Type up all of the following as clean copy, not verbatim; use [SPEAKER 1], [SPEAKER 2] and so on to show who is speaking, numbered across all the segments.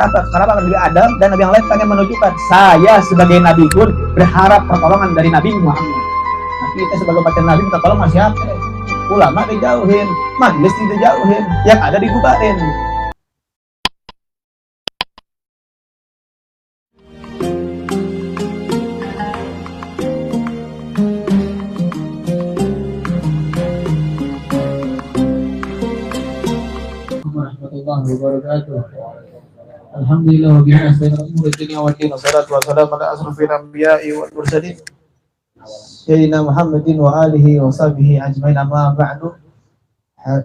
[SPEAKER 1] Kenapa Nabi Adam dan Nabi yang lain pengen menunjukkan saya sebagai Nabi pun berharap pertolongan dari Nabi Muhammad. Nah, kita sebagai umat Nabi minta tolong sama siapa? Ulama dijauhin, majelis dijauhin, yang ada dibubarin. Warahmatullahi wabarakatuh. Alhamdulillah wa bihi nasta'inu wa dunya wa din wassalatu wassalamu ala asrofil anbiya'i wal mursalin sayyidina Muhammadin wa alihi wa sahbihi ajmain, amma ba'du.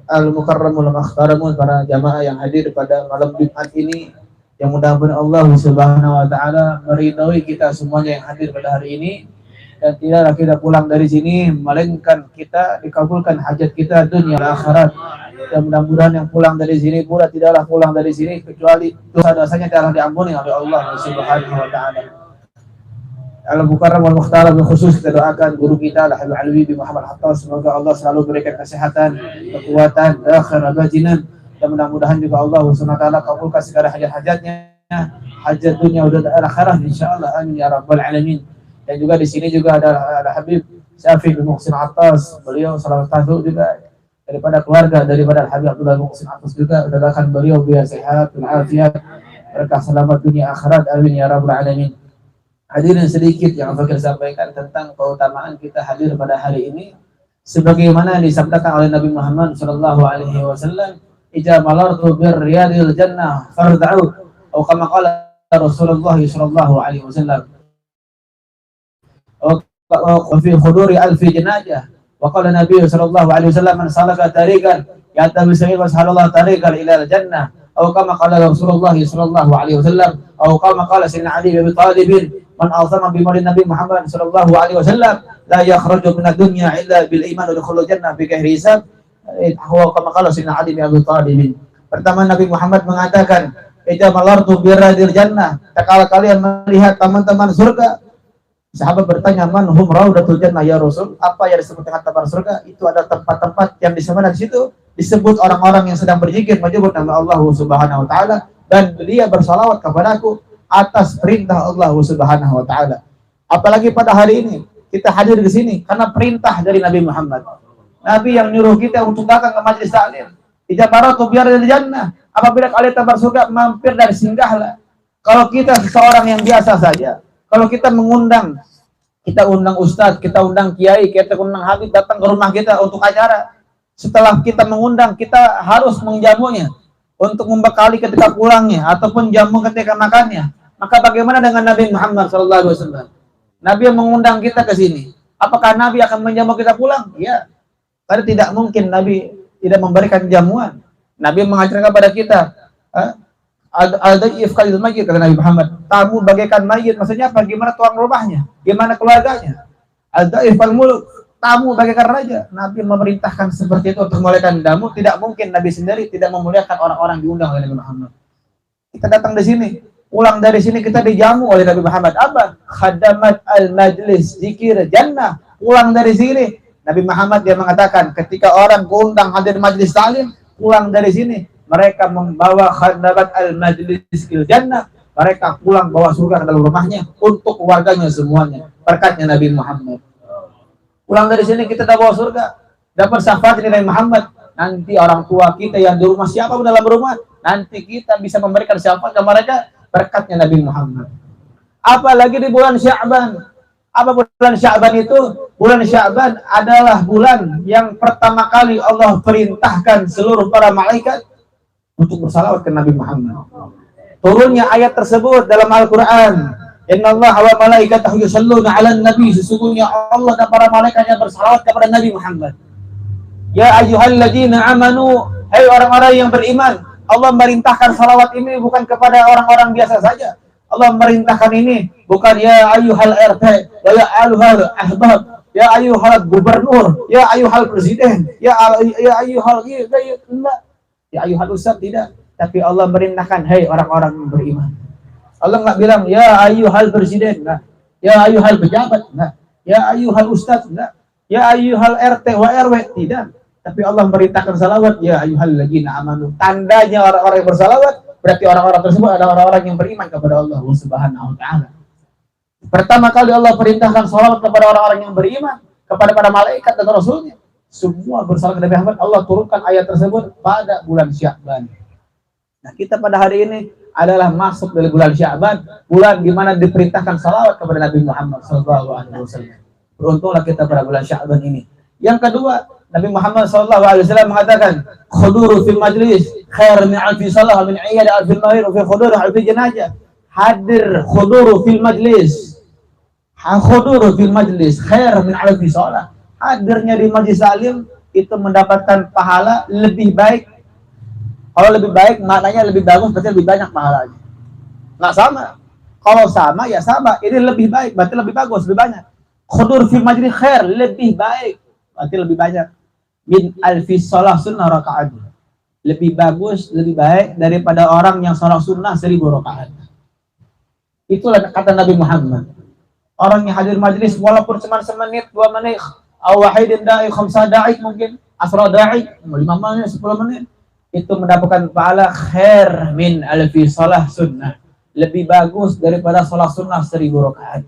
[SPEAKER 1] Al-mukarramul makhtaramun, para jamaah yang hadir pada malam Jumat ini, yang mudah-mudahan Allah Subhanahu wa taala meridhai kita semuanya yang hadir pada hari ini, dan tidaklah kita pulang dari sini melainkan kita dikabulkan hajat kita dunia dan akhirat. Dan mudah-mudahan yang pulang dari sini pula tidaklah pulang dari sini kecuali dosa-dosanya telah diampuni oleh Allah Subhanahu wa taala. Al-Mukarram wal Mukhtar khusus kita doakan guru kita Al-Habib Alwi bin Muhammad Hattas, semoga Allah selalu berikan kesehatan, kekuatan, akhir bajinan, dan mudah-mudahan juga Allah Subhanahu wa taala kabulkan segala hajat-hajatnya, hajat dunia dan akhirat insyaallah, amin ya rabbal alamin. Dan juga di sini juga ada Habib Syafi bin Muhsin Hattas, beliau salah satu juga daripada keluarga daripada Habib Abdullah Muhsin Hattas, juga doakan beliau biar sehat walafiat, berkah selamat dunia akhirat, amin ya rabbal alamin. Hadirin, sedikit yang akan saya sampaikan tentang keutamaan kita hadir pada hari ini, sebagaimana disabdakan oleh Nabi Muhammad sallallahu alaihi wasallam, "Idza malartu bir riyadil jannah farda'u," atau kama qala Rasulullah sallallahu alaihi wasallam, wa fi khuduri alfi janajah, wa qala Nabi sallallahu alaihi wasallam, "Man salaka tariqan ya'tabi sabil wa sallallahu tariqan ila al-jannah," atau kama qala Rasulullah sallallahu alaihi wasallam, atau kama qala Sayyidina Ali bin Abi Thalib, "Man azama bi maulid Nabi Muhammad sallallahu alaihi wasallam la yakhruju min ad-dunya illa bil iman wa yadkhulul jannah bi ghairi hisab," huwa kama qala Sayyidina Ali bin Abi Thalib. Pertama, Nabi Muhammad mengatakan, "Idza malartu bi radil jannah," kalau kalian melihat teman-teman surga. Sahabat bertanya, "Man hum raudatul jannah ya Rasul?" Apa yang disebut dengan taman surga? Itu ada tempat-tempat yang di sana, di situ disebut orang-orang yang sedang berzikir menyebut nama Allah Subhanahu wa taala, dan dia bersalawat kepadaku atas perintah Allah Subhanahu wa taala. Apalagi pada hari ini kita hadir di sini karena perintah dari Nabi Muhammad. Nabi yang nyuruh kita untuk datang ke majelis taklim. Idza maratu biar di jannah, apabila kalian tabar surga, mampir dan singgahlah. Kalau kita seseorang yang biasa saja, kalau kita mengundang, kita undang ustadz, kita undang kiai, kita undang habib datang ke rumah kita untuk acara. Setelah kita mengundang, kita harus menjamunya untuk membekali ketika pulangnya ataupun jamu ketika makannya. Maka bagaimana dengan Nabi Muhammad SAW? Nabi yang mengundang kita ke sini. Apakah Nabi akan menjamu kita pulang? Ya. Karena tidak mungkin Nabi tidak memberikan jamuan. Nabi mengajarkan kepada kita, al-daif kalil mayyit, kata Nabi Muhammad. Tamu bagaikan mayit, maksudnya apa? Gimana tuan rumahnya? Gimana keluarganya? Al-daif al-muluk, tamu bagaikan raja. Nabi memerintahkan seperti itu untuk memuliakan tamu. Tidak mungkin Nabi sendiri tidak memuliakan orang-orang diundang oleh Nabi Muhammad. Kita datang di sini, pulang dari sini kita dijamu oleh Nabi Muhammad. Apa? Khadamat al-majlis zikir jannah. Pulang dari sini Nabi Muhammad dia mengatakan, ketika orang diundang hadir majlis taklim, pulang dari sini mereka membawa khadamat al-majlis jannah. Mereka pulang bawa surga ke dalam rumahnya untuk keluarganya semuanya. Berkatnya Nabi Muhammad. Pulang dari sini kita dapat bawa surga, dapat syafaat dari Nabi Muhammad. Nanti orang tua kita yang di rumah, siapa dalam rumah, nanti kita bisa memberikan syafaat kepada mereka, berkatnya Nabi Muhammad. Apalagi di bulan Sya'ban. Apa bulan Sya'ban itu? Bulan Sya'ban adalah bulan yang pertama kali Allah perintahkan seluruh para malaikat untuk bersalawat ke Nabi Muhammad. Turunnya ayat tersebut dalam Al-Quran. Innallaha wa malaikatahu yusholluna 'alan nabi, sesungguhnya Allah dan para malaikatnya bersalawat kepada Nabi Muhammad. Ya ayyuhalladzina amanu, hai orang-orang yang beriman. Allah merintahkan salawat ini bukan kepada orang-orang biasa saja. Allah merintahkan ini bukan ya ayyuhal RT, ya ayyuhal ahbab, ya ayyuhal gubernur, ya ayyuhal presiden, ya ayyuhal ya ayyuhal ustaz, tidak. Tapi Allah merintahkan hai orang-orang yang beriman. Allah nggak bilang ya ayyuhal presiden, nah, ya ayyuhal pejabat, nah, ya ayyuhal ustaz, nah, ya ayyuhal RT wa RW, tidak. Tapi Allah merintahkan salawat ya ayyuhalladzina amanu. Tandanya orang-orang yang bersalawat Berarti orang-orang tersebut adalah orang-orang yang beriman kepada Allah Subhanahu wa taala. Pertama kali Allah perintahkan salawat kepada orang-orang yang beriman, kepada para malaikat dan rasulnya. Semua bersalat kepada Muhammad. Allah turunkan ayat tersebut pada bulan Sya'ban. Nah, kita pada hari ini adalah masuk dari bulan Sya'ban, bulan di mana diperintahkan salawat kepada Nabi Muhammad SAW. Beruntunglah kita pada bulan Sya'ban ini. Yang kedua, Nabi Muhammad SAW mengatakan, khuduru fil majlis khair min alfi salah min iyad alfi mahir fi khuduru alfi janajah. Hadir khuduru fil majlis. Khuduru fil majlis khair min alfi salah. Hadirnya di majlis salim itu mendapatkan pahala lebih baik. Kalau lebih baik maknanya lebih bagus, berarti lebih banyak pahalanya. Nggak sama. Kalau sama ya sama. Ini lebih baik, berarti lebih bagus, lebih banyak. Khudur fil majlis khair, lebih baik, berarti lebih banyak. Min alfi salah sunnah rakaat. Lebih bagus, lebih baik daripada orang yang salat sunnah 1000 rakaat. Itulah kata Nabi Muhammad. Orang yang hadir majlis walaupun cuma semenit, 2 menit, awahidin da'i, khamsah da'i mungkin, asra da'i, 5 menit, 10 menit, itu mendapatkan pahala khair min alfi salah sunnah. Lebih bagus daripada salat sunnah 1000 rakaat.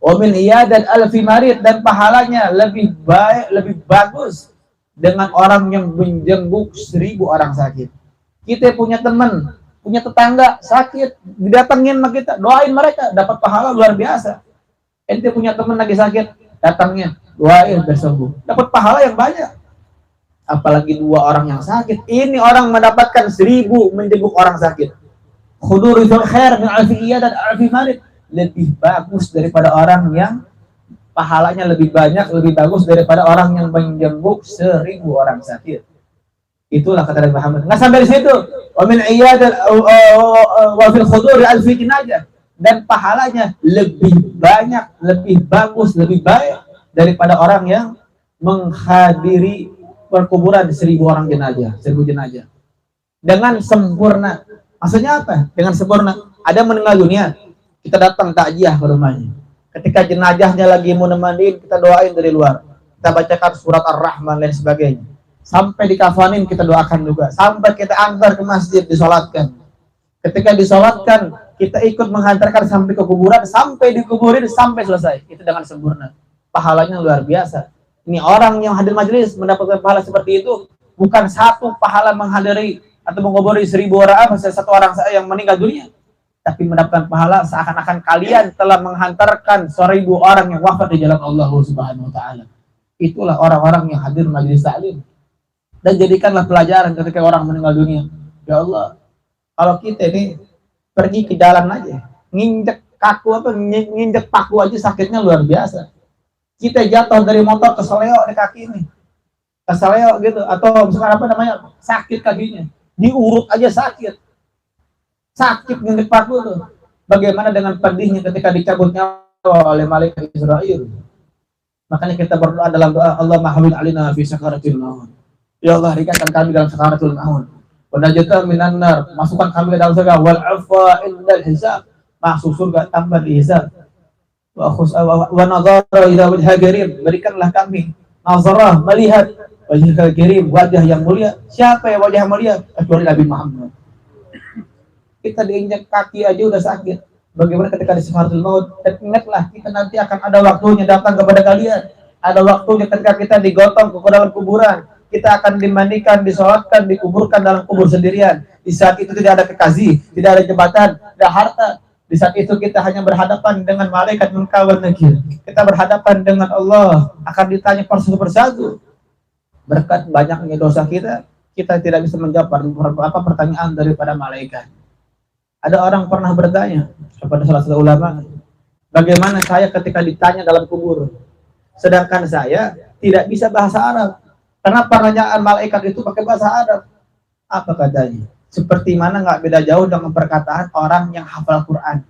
[SPEAKER 1] Wa min iyadat alfi marid, dan pahalanya lebih baik, lebih bagus dengan orang yang menjenguk 1000 orang sakit. Kita punya teman, punya tetangga sakit, didatengin sama kita, doain mereka, dapat pahala luar biasa. Ente punya teman lagi sakit, datangnya, doain bersembuh, dapat pahala yang banyak. Apalagi 2 orang yang sakit, ini orang mendapatkan 1000 menjenguk orang sakit. Khuduri fil khair min alfi iyadat alfi marid, lebih bagus daripada orang yang pahalanya lebih banyak, lebih bagus daripada orang yang menjenguk 1000 orang sakit. Itulah kata Nabi Muhammad. Nggak sampai di situ. Wa min iyadat wa fil khuduri alfi jinajah, dan pahalanya lebih banyak, lebih bagus, lebih baik daripada orang yang menghadiri perkuburan 1000 orang jenazah, 1000 jenazah dengan sempurna. Maksudnya apa? Dengan sempurna. Ada meninggal dunia, kita datang takziah ke rumahnya. Ketika jenazahnya lagi mau nemenin, kita doain dari luar. Kita bacakan surat Ar-Rahman dan sebagainya. Sampai dikafanin kita doakan juga. Sampai kita antar ke masjid, disolatkan. Ketika disolatkan, kita ikut menghantarkan sampai ke kuburan, sampai dikuburin, sampai selesai. Itu dengan sempurna. Pahalanya luar biasa. Ini orang yang hadir majelis mendapatkan pahala seperti itu, bukan satu pahala menghadiri atau menguburi 1000 orang, satu orang yang meninggal dunia, tapi mendapatkan pahala seakan-akan kalian telah menghantarkan 1000 orang yang wafat di jalan Allah Subhanahu wa taala. Itulah orang-orang yang hadir majelis taklim. Dan jadikanlah pelajaran ketika orang meninggal dunia. Ya Allah, kalau kita ini pergi ke jalan aja, nginjek paku aja sakitnya luar biasa. Kita jatuh dari motor keseleo di kaki ini, keseleo gitu, atau misalkan apa namanya, sakit kakinya, diurut aja sakit nginjek paku tuh. Bagaimana dengan pedihnya ketika dicabut nyawa oleh malaikat Israel? Makanya kita berdoa dalam doa, Allah mahawin alina fi sakaratil maut. Ya Allah, ringankan kami dalam sakaratul maut. Wa najata minan nar, masukkan kami ke dalam surga. Wal afwa indal hisab, masuk surga tanpa dihisab. Wa nazara ila wajhil karim, berikanlah kami nazarah, melihat wajhil karim, wajah yang mulia. Siapa yang wajah mulia? Kecuali Nabi Muhammad. Kita diinjak kaki aja udah sakit. Bagaimana ketika di sakaratul maut? Dan ingatlah, kita nanti akan ada waktunya datang kepada kalian. Ada waktunya ketika kita digotong ke dalam kuburan. Kita akan dimandikan, disolatkan, dikuburkan dalam kubur sendirian. Di saat itu tidak ada kekasih, tidak ada jembatan, tidak harta. Di saat itu kita hanya berhadapan dengan malaikat munkar wal nakir. Kita berhadapan dengan Allah, akan ditanya persatu persatu. Berkat banyaknya dosa kita, kita tidak bisa menjawab apa pertanyaan daripada malaikat. Ada orang pernah bertanya kepada salah satu ulama, bagaimana saya ketika ditanya dalam kubur, sedangkan saya tidak bisa bahasa Arab. Karena pertanyaan malaikat itu pakai bahasa Arab. Apa katanya? Seperti mana nggak beda jauh dengan perkataan orang yang hafal Quran.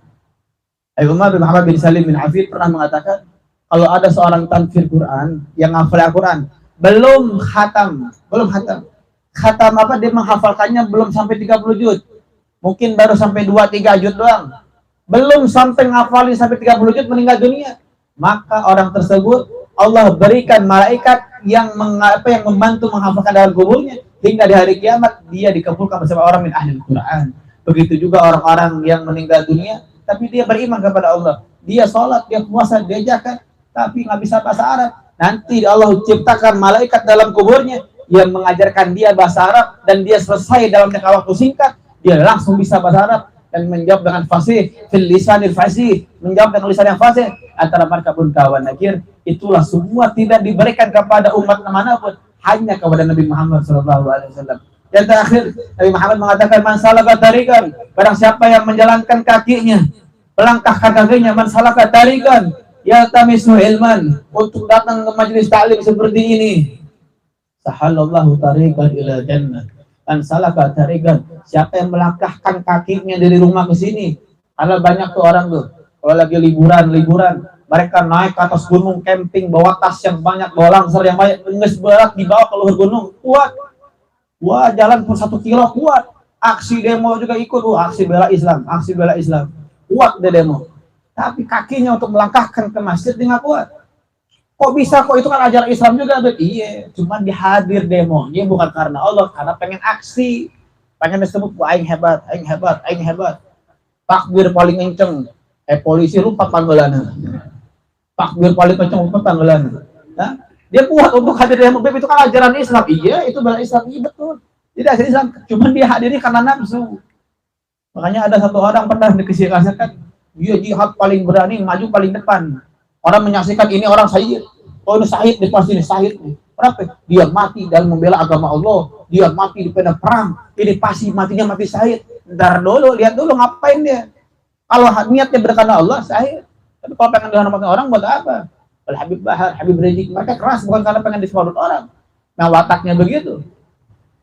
[SPEAKER 1] Umar bin Muhammad bin Salim bin Hafid pernah mengatakan, kalau ada seorang tanfir Quran yang hafal Quran, belum khatam. Khatam apa? Dia menghafalkannya belum sampai 30 juz. Mungkin baru sampai 2-3 juz doang. Belum sampai ngafalin sampai 30 juz meninggal dunia. Maka orang tersebut Allah berikan malaikat yang membantu menghafalkan dalam kuburnya, hingga di hari kiamat dia dikumpulkan bersama orang min ahli Quran. Begitu juga orang-orang yang meninggal dunia, tapi dia beriman kepada Allah. Dia sholat, dia puasa, dia zakat, tapi nggak bisa bahasa Arab. Nanti Allah ciptakan malaikat dalam kuburnya yang mengajarkan dia bahasa Arab, dan dia selesai dalam jangka waktu singkat, dia langsung bisa bahasa Arab dan menjawab dengan fasih, fil lisanil fasih, menjawab dengan lisan yang fasih. Antara mereka pun kawan nakir. Itulah semua tidak diberikan kepada umat manapun, hanya kepada Nabi Muhammad SAW. Dan terakhir, Nabi Muhammad mengatakan, man salaka tariqan, barang siapa yang menjalankan kakinya, melangkahkan kakinya, man salaka tariqan yaltamisu ilman, untuk datang ke majelis ta'lim seperti ini, sahalallahu tariqan ila jannah. Man salaka tariqan, siapa yang melangkahkan kakinya dari rumah ke sini. Karena banyak tuh orang tuh, kalau lagi liburan, mereka naik ke atas gunung, camping, bawa tas yang banyak, bawa langsir yang banyak, nges berat dibawa ke luar gunung, kuat. Wah, jalan pun 1 kilo kuat. Aksi demo juga ikut, aksi bela Islam, kuat deh demo. Tapi kakinya untuk melangkahkan ke masjid dia nggak kuat. Kok bisa? Kok itu kan ajaran Islam juga, bet? Iya, cuman dihadir demonya bukan karena Allah, karena pengen aksi, pengen disebut, aing hebat. Takbir paling kenceng, polisi lupa panggilannya. Takbir paling kenceng lupa panggilannya. Nah, dia kuat untuk hadir demo, itu kan ajaran Islam. Iya, itu bela Islam, iya betul. Jadi ajaran Islam, cuman dia hadiri karena nafsu. Makanya ada satu orang pernah dikasihkan, dia jihad paling berani, maju paling depan. Orang menyaksikan ini orang syahid. Oh, ini syahid, dia pasti ini syahid. Kenapa? Dia mati dalam membela agama Allah. Dia mati di medan perang. Ini pasti matinya mati syahid. Ntar dulu, lihat dulu ngapain dia. Kalau niatnya berkarena Allah, syahid. Tapi kalau pengen dihormati orang, buat apa? Kalau Habib Bahar, Habib Rizik, mereka keras bukan karena pengen disebut orang. Nah, wataknya begitu.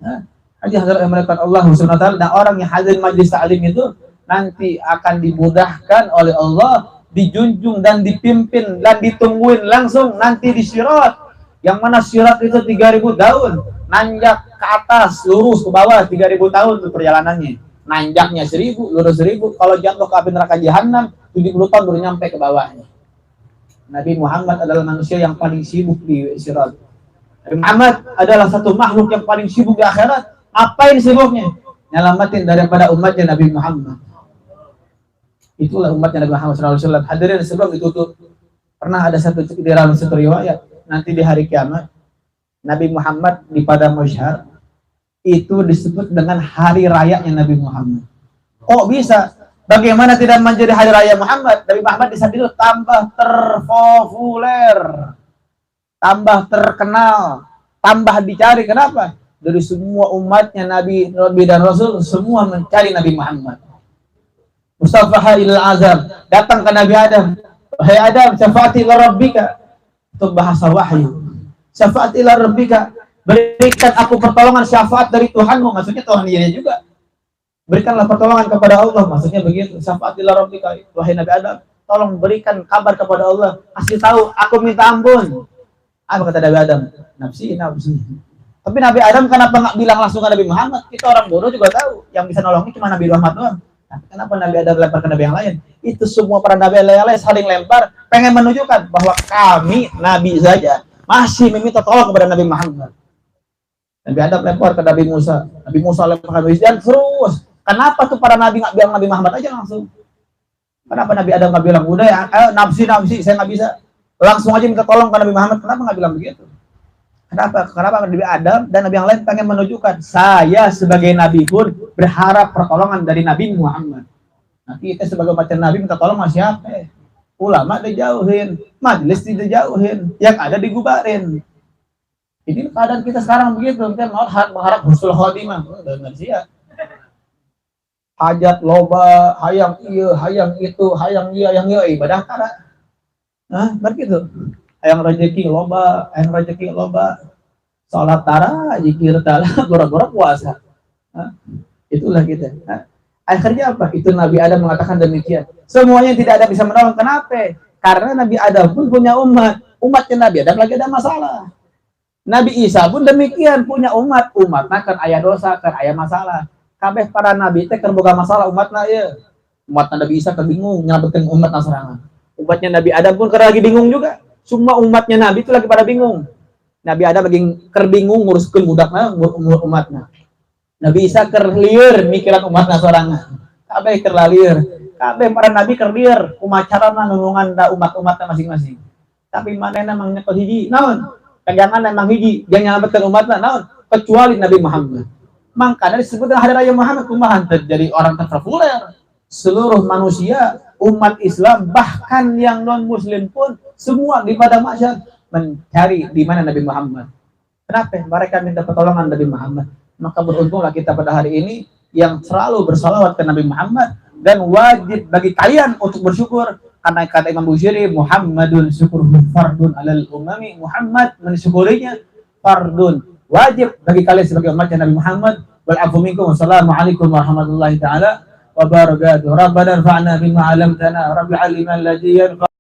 [SPEAKER 1] Nah, haji hadirat yang melakukan Allah Subhanahu wa taala, dan orang yang hadir majlis ta'lim itu nanti akan dimudahkan oleh Allah, dijunjung dan dipimpin dan ditungguin langsung nanti di Sirat. Yang mana Sirat itu 3000 tahun, nanjak ke atas, lurus ke bawah 3000 tahun itu perjalanannya. Nanjaknya 1000, lurus 1000. Kalau jatuh ke api neraka jahanam 70 tahun baru nyampe ke bawahnya. Nabi Muhammad adalah manusia yang paling sibuk di Sirat. Nabi Muhammad adalah satu makhluk yang paling sibuk di akhirat. Apain sibuknya? Nyelamatin daripada umatnya Nabi Muhammad. Itulah umatnya Nabi Muhammad SAW. Hadirin sebelum ditutup, pernah ada satu dalam satu riwayat, nanti di hari kiamat Nabi Muhammad di padang mahsyar itu disebut dengan hari rayanya Nabi Muhammad. Kok bisa? Bagaimana tidak menjadi hari raya Muhammad? Nabi Muhammad di saat itu tambah terpopuler, tambah terkenal, tambah dicari. Kenapa? Dari semua umatnya Nabi dan Rasul semua mencari Nabi Muhammad. Mustafa ilal azab, datang ke Nabi Adam. Wahai Adam, syafaati ila rabbika. Itu bahasa wahyu. Syafaati ila rabbika, berikan aku pertolongan syafaat dari Tuhanmu, maksudnya Tuhan dia juga. Berikanlah pertolongan kepada Allah, maksudnya begitu. Syafaat ila rabbika, wahai Nabi Adam, tolong berikan kabar kepada Allah, kasih tahu aku minta ampun. Apa kata Nabi Adam? Nafsi. Tapi Nabi Adam kenapa nggak bilang langsung ke Nabi Muhammad? Kita orang bodoh juga tahu, yang bisa nolongnya cuma Nabi Muhammad doang. Kenapa Nabi Adam lempar ke Nabi yang lain? Itu semua para Nabi yang lain saling lempar, pengen menunjukkan bahwa kami Nabi saja masih meminta tolong kepada Nabi Muhammad. Nabi Adam lempar ke Nabi Musa lempar ke Nabi Isa, dan terus. Kenapa tuh para Nabi nggak bilang Nabi Muhammad aja langsung? Kenapa Nabi Adam nggak bilang, udah ya, nafsi, saya nggak bisa. Langsung aja minta tolong ke Nabi Muhammad, kenapa nggak bilang begitu? Kenapa Nabi Adam dan Nabi yang lain pengen menunjukkan, saya sebagai Nabi pun berharap pertolongan dari Nabi Muhammad. Nanti kita sebagai umat Nabi minta tolong sama siapa? Ulama dijauhin, majelis dijauhin, yang ada digubarin. Ini keadaan kita sekarang begitu, kita mengharap husnul khotimah. Dengan siap. Hajat loba, hayang iya, hayang itu, hayang iya, ibadah kada. Nah, begitu. Hayang rezeki loba, salat tara, zikir tara, gora-gora puasa. Nah, itulah kita. Nah, akhirnya apa? Itu Nabi Adam mengatakan demikian. Semuanya tidak ada bisa menolong. Kenapa? Karena Nabi Adam pun punya umat. Umatnya Nabi Adam lagi ada masalah. Nabi Isa pun demikian, punya umat. Umatnya kan ayah dosa, kan ayah masalah. Kabeh para nabi teh keur boga masalah umatna ya. Umatna Nabi Isa kebingung nyelamatin umat nasarangan. Umatnya Nabi Adam pun lagi bingung juga. Semua umatnya Nabi itu lagi pada bingung. Nabi Adam lagi bingung nguruskeun budakna umatna. Nabi Isa kerlieur mikiran umatna sorangan. Kabeh keur lalieur. Kabeh para nabi kerlieur kumacarana nulungan da umat-umatna masing-masing. Tapi manehna mah nyekel hiji, naon? Kajangan emang hiji, yang nyelametkeun umatna naon? Kecuali Nabi Muhammad. Makanya disebut hari raya Muhammad kumaha terjadi orang terpopuler. Seluruh manusia, umat Islam, bahkan yang non muslim pun semua di pada masyarakat mencari di mana Nabi Muhammad. Kenapa? Mereka minta pertolongan Nabi Muhammad. Maka beruntunglah kita pada hari ini yang selalu bersalawat ke Nabi Muhammad, dan wajib bagi kalian untuk bersyukur karena kata Imam Bukhari, Muhammadun syukuruhu fardun alal umami. Muhammad mensyukurinya fardun, wajib bagi kalian sebagai umatnya Nabi Muhammad. Wal afu minkum. Wassalamualaikum warahmatullahi taala wabarakatuh. Rabbana anfa'na bima 'allamtana rabbil alamin alladzi